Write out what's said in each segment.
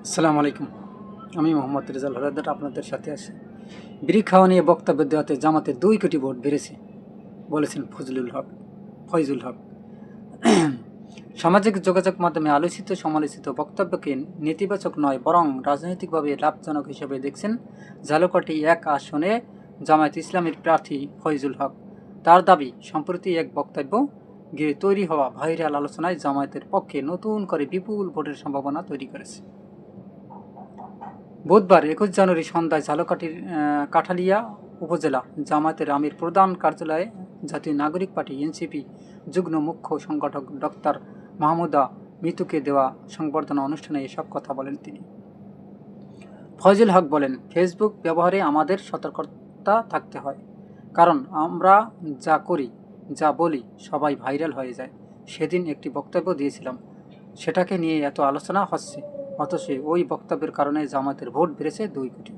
আসসালামু আলাইকুম। আমি মোহাম্মদ রেজাল হলাদার আপনাদের সাথে আছি। বিড়ি খাওয়া নিয়ে বক্তব্য দেওয়াতে জামাতের 2 কোটি ভোট বেড়েছে বলেছেন ফয়জুল হক। সামাজিক যোগাযোগ মাধ্যমে আলোচিত সমালোচিত বক্তব্যকে নেতিবাচক নয় বরং রাজনৈতিকভাবে লাভজনক হিসেবে দেখছেন ঝালকাঠি 1 আসনে জামায়াত ইসলামের প্রার্থী ফয়জুল হক। তার দাবি, সম্প্রতি এক বক্তব্য গিয়ে তৈরি হওয়া ভাইরাল আলোচনায় জামায়াতের পক্ষে নতুন করে বিপুল ভোটের সম্ভাবনা তৈরি করেছে। বুধবার 21 জানুয়ারি সন্ধ্যায় ঝালকাঠির কাঠালিয়া উপজেলা জামায়াতের আমির প্রধান কার্যালয়ে জাতীয় নাগরিক পার্টি এনসিপি যুগ্ম মুখ্য সংগঠক ডক্টর মাহমুদা মিতুকে দেওয়া সংবর্ধনা অনুষ্ঠানে এসব কথা বলেন তিনি। ফয়জুল হক বলেন, ফেসবুক ব্যবহারে আমাদের সতর্কতা থাকতে হয়, কারণ আমরা যা করি যা বলি সবাই ভাইরাল হয়ে যায়। সেদিন একটি বক্তব্য দিয়েছিলাম, সেটাকে নিয়ে এত আলোচনা হচ্ছে, অথচ ওই বক্তব্যের কারণে জামায়াতের ভোট বেড়েছে 2 কোটি।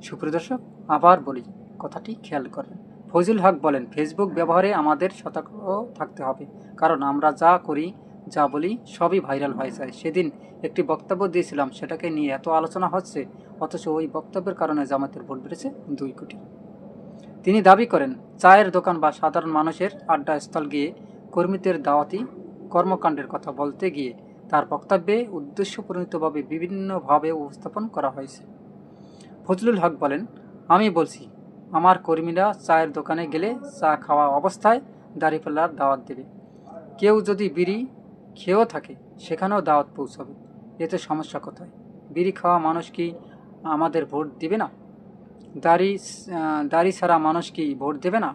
সুপ্রিয় দর্শক, আবার বলি, কথাটি খেয়াল করবেন। ফয়জুল হক বলেন, ফেসবুক ব্যবহারে আমাদের সতর্ক থাকতে হবে, কারণ আমরা যা করি যা বলি সবই ভাইরাল হয়ে যায়। সেদিন একটি বক্তব্য দিয়েছিলাম, সেটাকে নিয়ে এত আলোচনা হচ্ছে, অথচ ওই বক্তব্যের কারণে জামায়াতের ভোট বেড়েছে 2 কোটি। তিনি দাবি করেন, চায়ের দোকান বা সাধারণ মানুষের আড্ডাস্থল গিয়ে কর্মীদের দাওয়াতি কর্মকাণ্ডের কথা বলতে গিয়ে তার বক্তব্যে উদ্দেশ্যপ্রণীতভাবে বিভিন্নভাবে উপস্থাপন করা হয়েছে। ফজলুল হক বলেন, আমি বলছি, আমার কর্মীরা চায়ের দোকানে গেলে চা খাওয়া অবস্থায় দাঁড়িপাল্লার দাওয়াত দেবে। কেউ যদি বিড়ি খেয়েও থাকে, সেখানেও দাওয়াত পৌঁছাবে। এতে সমস্যা কোথায়? বিড়ি খাওয়া মানুষ কি আমাদের ভোট দিবে না? দাড়ি ছাড়া মানুষ কি ভোট দেবে না?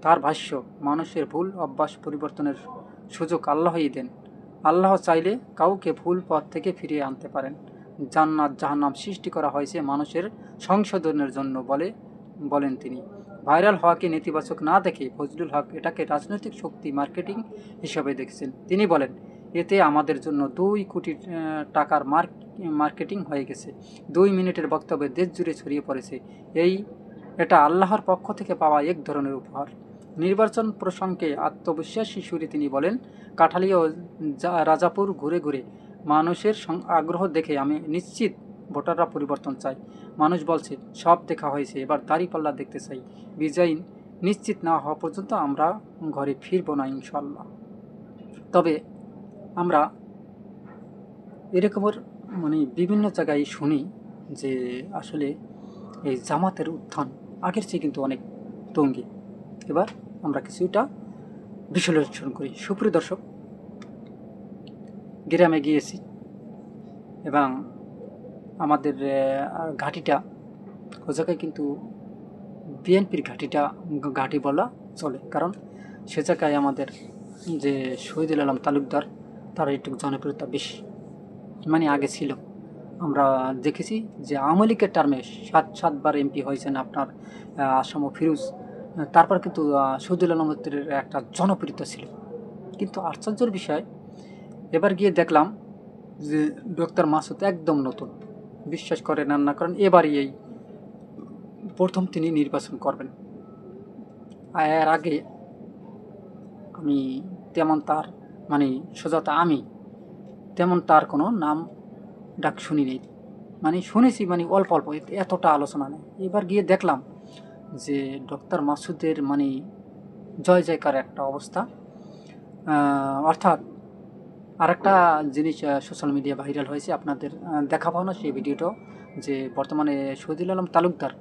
তার ভাষ্য, মানুষের ভুল অভ্যাস পরিবর্তনের সুযোগ আল্লাহই দেন। আল্লাহ চাইলে কাউকে ভুল পথ থেকে ফিরিয়ে আনতে পারেন। জান্নাত জাহান্নাম সৃষ্টি করা হয়েছে মানুষের সংশোধনের জন্য বলেন তিনি। ভাইরাল হওয়াকে নেতিবাচক না দেখে ফজলুল হক এটাকে রাজনৈতিক শক্তি মার্কেটিং হিসাবে দেখছেন। তিনি বলেন, এতে আমাদের জন্য 2 কোটি টাকার মার্কেটিং হয়ে গেছে। 2 মিনিটের বক্তব্যে দেশ জুড়ে ছড়িয়ে পড়েছে। এটা আল্লাহর পক্ষ থেকে পাওয়া এক ধরনের উপহার। নির্বাচন প্রসঙ্গে আত্মবিশ্বাসী সুরে তিনি বলেন, কাঠালিয়া ও রাজাপুর ঘুরে ঘুরে মানুষের আগ্রহ দেখে আমি নিশ্চিত ভোটাররা পরিবর্তন চায়। মানুষ বলছে, সব দেখা হয়েছে, এবার দাঁড়িপাল্লা দেখতে চাই। বিজয়ী নিশ্চিত না হওয়া পর্যন্ত আমরা ঘরে ফিরব না ইনশাল্লাহ। তবে আমরা এরকমের বিভিন্ন জায়গায় শুনি যে আসলে এই জামাতের উত্থান আগের চেয়ে কিন্তু অনেক টঙ্গি। এবার আমরা কিছুটা বিশ্লেষণ করি। সুপ্রিয় দর্শক, গ্রামে গিয়েছি এবং আমাদের ঘাঁটিটা ও জায়গায় কিন্তু বিএনপির ঘাঁটি বলা চলে, কারণ সে জায়গায় আমাদের যে শহীদুল আলম তালুকদার, তার একটু জনপ্রিয়তা বেশি, আগে ছিল। আমরা দেখেছি যে আওয়ামী লীগের টার্মে 7বার এমপি হয়েছেন আপনার আসাম ও ফিরোজ। তারপর কিন্তু শহীদুল আলমের একটা জনপ্রিয়তা ছিল। কিন্তু আশ্চর্যের বিষয়, এবার গিয়ে দেখলাম যে ডক্টর মাসুদ একদম নতুন। বিশ্বাস করেন আর না করেন, এবারই এই প্রথম তিনি নির্বাচন করবেন। এর আগে আমি তেমন তার সোজাতা আমি তেমন তার কোনো নাম ডাক শুনি নেই। শুনেছি অল্প অল্প, এতটা আলোচনা নেই। এবার গিয়ে দেখলাম যে ডক্টর মাসুদের জয় জয়কার একটা অবস্থা। অর্থাৎ আরেকটা জিনিস সোশ্যাল মিডিয়া ভাইরাল হয়েছে, আপনাদের দেখাবো না সেই ভিডিওটা, যে বর্তমানে শহীদুল আলম তালুকদার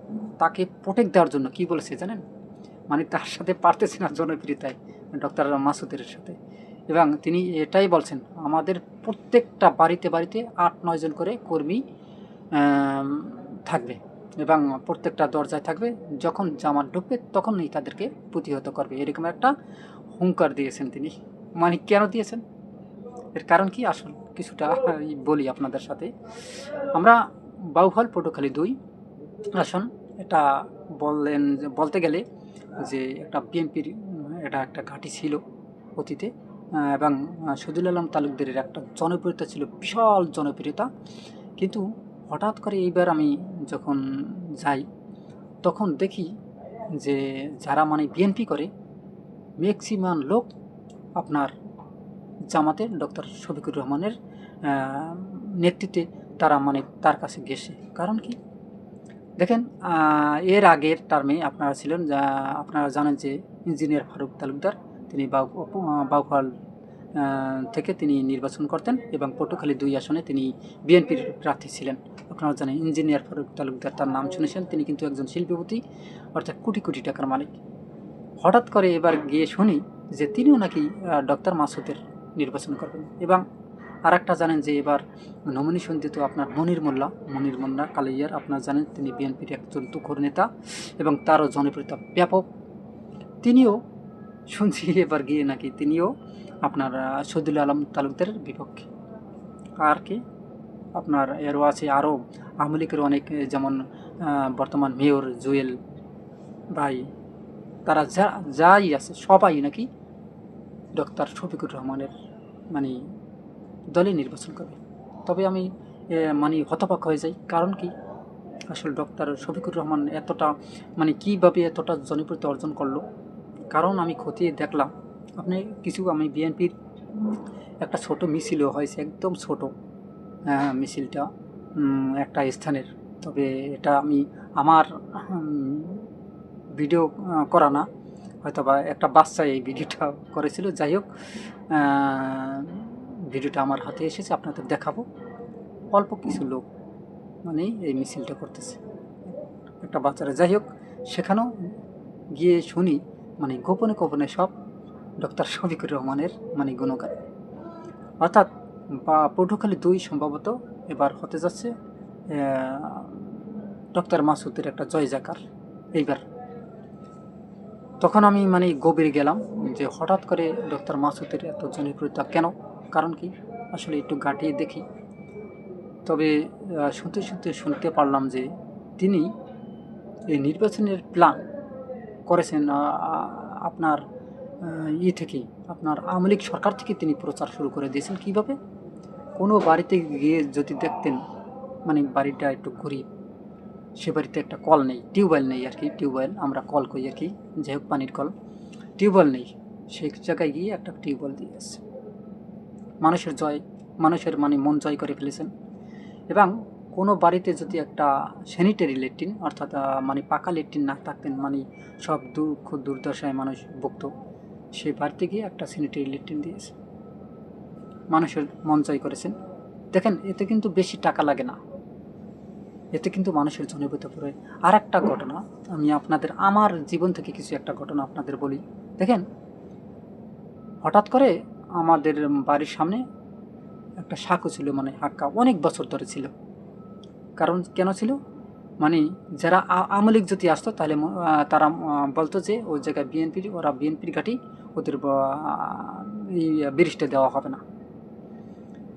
তাকে প্রোটেক্ট দেওয়ার জন্য কি বলেছে জানেন? তার সাথে পারতেছে না জনপ্রিয়তায়, ডক্টর মাসুদের সাথে। এবং তিনি এটাই বলছেন, আমাদের প্রত্যেকটা বাড়িতে বাড়িতে 8-9 জন করে কর্মী থাকবে এবং প্রত্যেকটা দরজায় থাকবে, যখন জামাত ঢুকবে তখনই তাদেরকে প্রতিহত করবে। এরকম একটা হুঙ্কার দিয়েছেন তিনি। কেন দিয়েছেন, এর কারণ কি, আসল কিছুটা বলি আপনাদের সাথে। আমরা বাউফল পটুখালী 2 আসন, এটা বলতে গেলে যে একটা বিএনপির এটা একটা ঘাঁটি ছিল অতীতে, এবং শহীদুল আলম তালুকদারের একটা জনপ্রিয়তা ছিল, বিশাল জনপ্রিয়তা। কিন্তু হঠাৎ করে এইবার আমি যখন যাই, তখন দেখি যে যারা বিএনপি করে ম্যাক্সিমাম লোক আপনার জামাতের ডক্টর শফিকুর রহমানের নেতৃত্বে তারা মানে তার কাছে গেছে। কারণ কি দেখেন, এর আগের টার্মে আপনারা ছিলেন, আপনারা জানেন যে ইঞ্জিনিয়ার ফারুক তালুকদার, তিনি বাউফল থেকে তিনি নির্বাচন করতেন এবং পটুয়াখালী 2 আসনে তিনি বিএনপির প্রার্থী ছিলেন। আপনারা জানেন ইঞ্জিনিয়ার ফারুক তালুকদার, তার নাম শুনেছেন। তিনি কিন্তু একজন শিল্পপতি, অর্থাৎ কোটি কোটি টাকার মালিক। হঠাৎ করে এবার গিয়ে শুনি যে তিনিও নাকি ডক্টর মাসুদের নির্বাচন করবেন। এবং আর একটা জানেন যে এবার নমিনেশন দিত আপনার মনির মোল্লা কালিয়ার। আপনারা জানেন তিনি বিএনপির একজন তুখোর নেতা এবং তারও জনপ্রিয়তা ব্যাপক। তিনিও শুনছি এবার গিয়ে নাকি তিনিও আপনার শহীদুল আলম তালুকদারের বিপক্ষে। আর কি আপনার এরও আছে আরও আওয়ামী লীগের অনেক, যেমন বর্তমান মেয়র জুয়েল ভাই, তারা যাই আছে সবাই নাকি ডক্টর শফিকুর রহমানের মানে দলে নির্বাচন করবে। তবে আমি মানে হতবাক হয়ে যাই। কারণ কি আসলে ডক্টর শফিকুর রহমান এতটা মানে কীভাবে এতটা জনপ্রিয়তা অর্জন করলো? কারণ আমি খতিয়ে দেখলাম, আমি বিএনপির একটা ছোট মিছিলও হয়েছে, একদম ছোট মিছিলটা একটা স্থানের। তবে এটা আমি আমার ভিডিও করা না, হয়তোবা একটা বাচ্চা এই ভিডিওটা করেছিল। যাই হোক, ভিডিওটা আমার হাতে এসেছে, আপনাদের দেখাবো। অল্প কিছু লোক মানে এই মিছিলটা করতেছে, একটা বাচ্চারা। যাই হোক, সেখানেও গিয়ে শুনি মানে গোপনে গোপনে সব ডক্টর শফিকুর রহমানের মানে গুণগান। অর্থাৎ পটুয়াখালী 2 সম্ভবত এবার হতে যাচ্ছে ডক্টর মাসুদের একটা জয়জাকার এইবার। তখন আমি মানে গভীরে গেলাম যে হঠাৎ করে ডক্টর মাসুদের এত জনপ্রিয়তা কেন, কারণ কি আসলে একটু ঘাটিয়ে দেখি। তবে শুনতে পারলাম যে তিনি এই নির্বাচনের প্ল্যান করেছেন আপনার থেকে, আপনার আওয়ামী লীগ সরকার থেকে তিনি প্রচার শুরু করে দিয়েছেন। কীভাবে? কোনো বাড়িতে গিয়ে যদি দেখতেন মানে বাড়িটা একটু গরিব, সে বাড়িতে একটা কল নেই, টিউবওয়েল নেই আর কি, টিউবওয়েল আমরা কল করি আর কি, যাই হোক পানির কল, টিউবওয়েল নেই, সেই জায়গায় গিয়ে একটা টিউবওয়েল দিয়ে আসছে। মানুষের মানে মন জয় করে ফেলেছেন। এবং কোনো বাড়িতে যদি একটা স্যানিটারি ল্যাট্রিন, অর্থাৎ মানে পাকা ল্যাট্রিন না থাকতেন, মানে সব দুঃখ দুর্দশায় মানুষ ভুগত, সেই বাড়িতে গিয়ে একটা স্যানিটারি ল্যাট্রিন দিয়েছে, মানুষের মন জয় করেছেন। দেখেন, এতে কিন্তু বেশি টাকা লাগে না, এতে কিন্তু মানুষের জনপ্রিয়তা পড়ে। আর একটা ঘটনা আমি আমার জীবন থেকে কিছু একটা ঘটনা আপনাদের বলি। দেখেন, হঠাৎ করে আমাদের বাড়ির সামনে একটা সাঁকো ছিল, মানে হাক্কা, অনেক বছর ধরে ছিল। কারণ কেন ছিল? মানে যারা আওয়ামী লীগ যদি আসতো তাহলে তারা বলতো যে ওই জায়গায় বিএনপির ঘাঁটি, ওদের এই ব্রিজটা দেওয়া হবে না।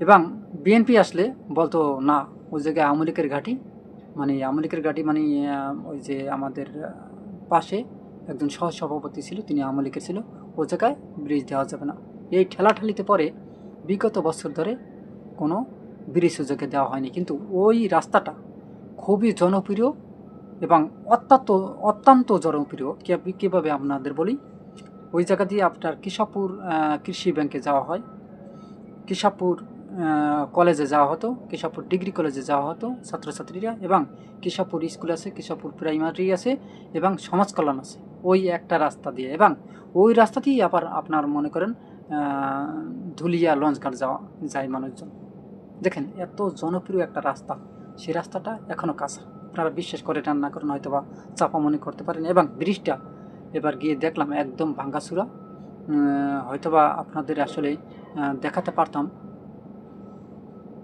এবং বিএনপি আসলে বলতো না, ওই জায়গায় আওয়ামী লীগের ঘাঁটি, মানে ওই যে আমাদের পাশে একজন সহসভাপতি ছিল, তিনি আওয়ামী লীগের ছিল, ওই জায়গায় ব্রিজ দেওয়া যাবে না। এই ঠেলাঠালিতে পরে বিগত বছর ধরে কোনো ব্রিজ ওই জায়গায় দেওয়া হয়নি। কিন্তু ওই রাস্তাটা খুবই জনপ্রিয় এবং অত্যন্ত জনপ্রিয়। কীভাবে আপনাদের বলি, ওই জায়গা দিয়ে আপনার কেশবপুর কৃষি ব্যাংকে যাওয়া হয়, কেশবপুর কলেজে যাওয়া হতো, কেশবপুর ডিগ্রি কলেজে যাওয়া হতো ছাত্রছাত্রীরা, এবং কেশবপুর স্কুল আছে, কেশবপুর প্রাইমারি আছে এবং সমাজ কল্যাণ আছে, ওই একটা রাস্তা দিয়ে। এবং ওই রাস্তা দিয়েই আবার আপনার মনে করেন ধুলিয়া লঞ্চঘাট যায় মানুষজন। দেখেন, এত জনপ্রিয় একটা রাস্তা, সেই রাস্তাটা এখনও কাঁচা। আপনারা বিশ্বাস করে না করেন, হয়তো বা চাপা মনে করতে পারেন। এবং ব্রিজটা এবার গিয়ে দেখলাম একদম ভাঙ্গাচুরা। হয়তোবা আপনাদের আসলে দেখাতে পারতাম,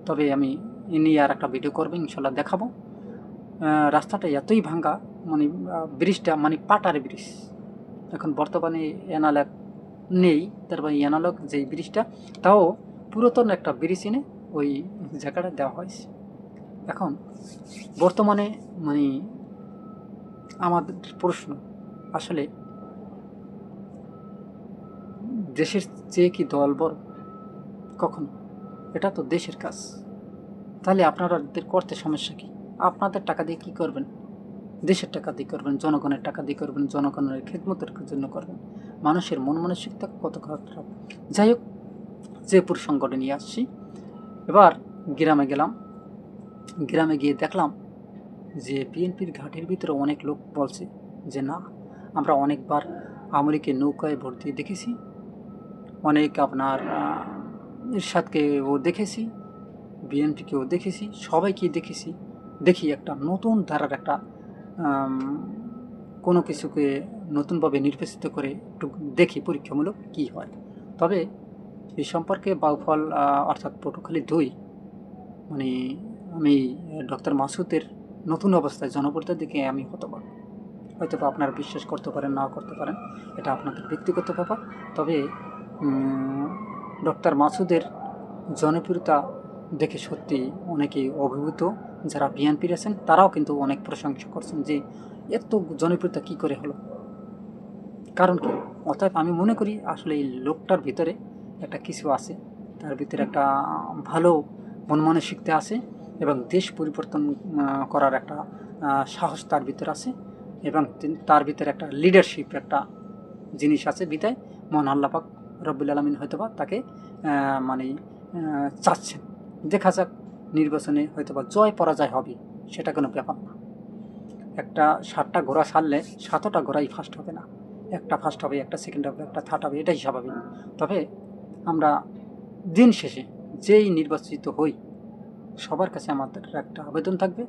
তবে আমি এ নিয়ে আর একটা ভিডিও করবো, ইনশাল্লাহ দেখাবো। রাস্তাটা এতই ভাঙ্গা, মানে ব্রিজটা মানে পাটার ব্রিজ। এখন বর্তমানে অ্যানালগ নেই, তারপরে অ্যানালগ যেই ব্রিজটা, তাও পুরাতন একটা ব্রিজ এনে ওই জায়গাটা দেওয়া হয়েছে। এখন বর্তমানে মানে আমাদের প্রশ্ন, আসলে দেশের চেয়ে কি দল বড়? কখনো? এটা তো দেশের কাজ। তাহলে আপনাদের করতে সমস্যা কি? আপনাদের টাকা দিয়ে কী করবেন? দেশের টাকা দিয়ে করবেন, জনগণের টাকা দিয়ে করবেন, জনগণের খেদমতের জন্য করবেন। মানুষের মন মানসিকতা কত খারাপ। যাই হোক, যে প্রসঙ্গটা নিয়ে আসছি। এবার গ্রামে গেলাম, গ্রামে গিয়ে দেখলাম যে বিএনপির ঘাটের ভিতরে অনেক লোক বলছে যে না, আমরা অনেকবার আওয়ামী লীগের নৌকায় ভোট দিয়ে দেখেছি, অনেক আপনার এরশাদকেও দেখেছি, বিএনপিকেও দেখেছি, সবাইকে দেখেছি, দেখি একটা নতুন ধারার একটা কোনো কিছুকে নতুনভাবে নির্বাচিত করে একটু দেখি পরীক্ষামূলক কী হয়। তবে এই সম্পর্কে বাউফল অর্থাৎ পটুখালী 2 মানে আমি ডক্টর মাসুদের নতুন অবস্থায় জনপ্রিয়তার দিকে আমি হতবাক। হয়তো বা আপনারা বিশ্বাস করতে পারেন, নাও করতে পারেন, এটা আপনাদের ব্যক্তিগত ব্যাপার। তবে ডক্টর মাসুদের জনপ্রিয়তা দেখে সত্যি অনেকেই অভিভূত, যারা বিএনপির আছেন তারাও কিন্তু অনেক প্রশংসা করছেন যে এত জনপ্রিয়তা কী করে হলো, কারণ কি। অর্থাৎ আমি মনে করি আসলে এই লোকটার ভিতরে একটা কিছু আছে, তার ভিতরে একটা ভালো মন মানসিকতা আছে এবং দেশ পরিবর্তন করার একটা সাহস তার ভিতরে আছে এবং তার ভিতরে একটা লিডারশিপ একটা জিনিস আছে। বিদায় মহান আল্লাহ পাক রব্বুল আলামিন হয়তোবা তাকে মানে চাচ্ছেন। দেখা যাক, নির্বাচনে হয়তোবা জয় পরাজয় হবে, সেটা কোনো ব্যাপার না। একটা 7টা ঘোড়া ছাড়লে 7টা ঘোড়াই ফার্স্ট হবে না, একটা ফার্স্ট হবে, একটা সেকেন্ড হবে, একটা থার্ড হবে, এটাই স্বাভাবিক। তবে আমরা দিন শেষে যেই নির্বাচিত হই, সবার কাছে আমাদের একটা আবেদন থাকবে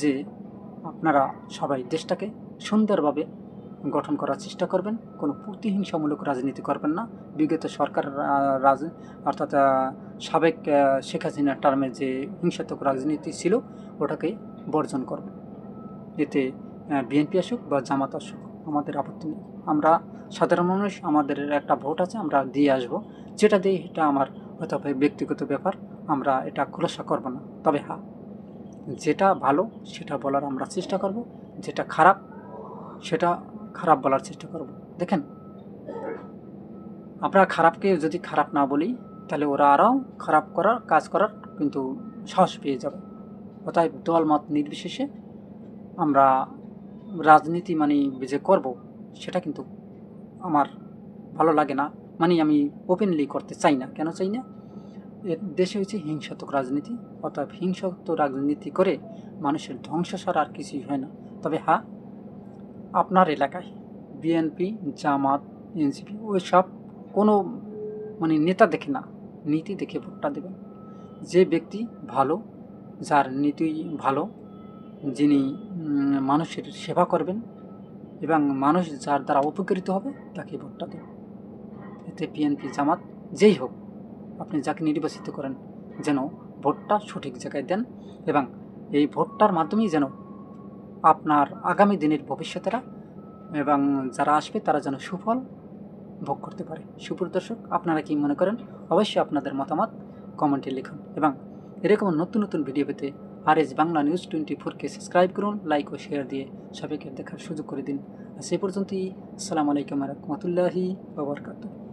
যে আপনারা সবাই দেশটাকে সুন্দরভাবে গঠন করার চেষ্টা করবেন, কোনো প্রতিহিংসামূলক রাজনীতি করবেন না। বিগত সরকার অর্থাৎ সাবেক শেখ হাসিনার টার্মে যে হিংসাত্মক রাজনীতি ছিল ওটাকে বর্জন করবেন। এতে বিএনপি আসুক বা জামাত আসুক আমাদের আপত্তি নেই। আমরা সাধারণ মানুষ, আমাদের একটা ভোট আছে, আমরা দিয়ে আসব। যেটা দিয়ে এটা আমার হয়তো ব্যক্তিগত ব্যাপার, আমরা এটা খোলাসা করব না। তবে হ্যাঁ, যেটা ভালো সেটা বলার আমরা চেষ্টা করব, যেটা খারাপ সেটা খারাপ বলার চেষ্টা করব। দেখেন, আমরা খারাপকে যদি খারাপ না বলি তাহলে ওরা আরও খারাপ করার কাজ করার কিন্তু সাহস পেয়ে যাবে। অতএব দলমত নির্বিশেষে আমরা রাজনীতি যে করব সেটা কিন্তু আমার ভালো লাগে না, আমি ওপেনলি করতে চাই না। কেন চাই না? দেশে হয়েছে হিংসাত্মক রাজনীতি, অর্থাৎ হিংসাত্মক রাজনীতি করে মানুষের ধ্বংস ছাড়া আর কিছুই হয় না। তবে হ্যাঁ, আপনার এলাকায় বিএনপি, জামাত, এনসিপি ওই সব কোনো নেতা দেখে না, নীতি দেখে ভোটটা দেবেন। যে ব্যক্তি ভালো, যার নীতি ভালো, যিনি মানুষের সেবা করবেন এবং মানুষ যার দ্বারা উপকৃত হবে তাকে ভোটটা দেবেন। এতে বিএনপি, জামাত যেই হোক, আপনি যাকে নির্বাচিত করেন যেন ভোটটা সঠিক জায়গায় দেন এবং এই ভোটটার মাধ্যমেই যেন আপনার আগামী দিনের ভবিষ্যতেরা এবং যারা আসবে তারা যেন সুফল ভোগ করতে পারে। সুপ্রিয় দর্শক, আপনারা কি মনে করেন? অবশ্যই আপনাদের মতামত কমেন্টে লিখুন এবং এরকম নতুন নতুন ভিডিও পেতে RS বাংলা নিউজ 24কে সাবস্ক্রাইব করুন, লাইক ও শেয়ার দিয়ে সবাইকে দেখার সুযোগ করে দিন। সে পর্যন্তই, আসসালামু আলাইকুম ওয়া রাহমাতুল্লাহি ওয়া বারাকাতুহু।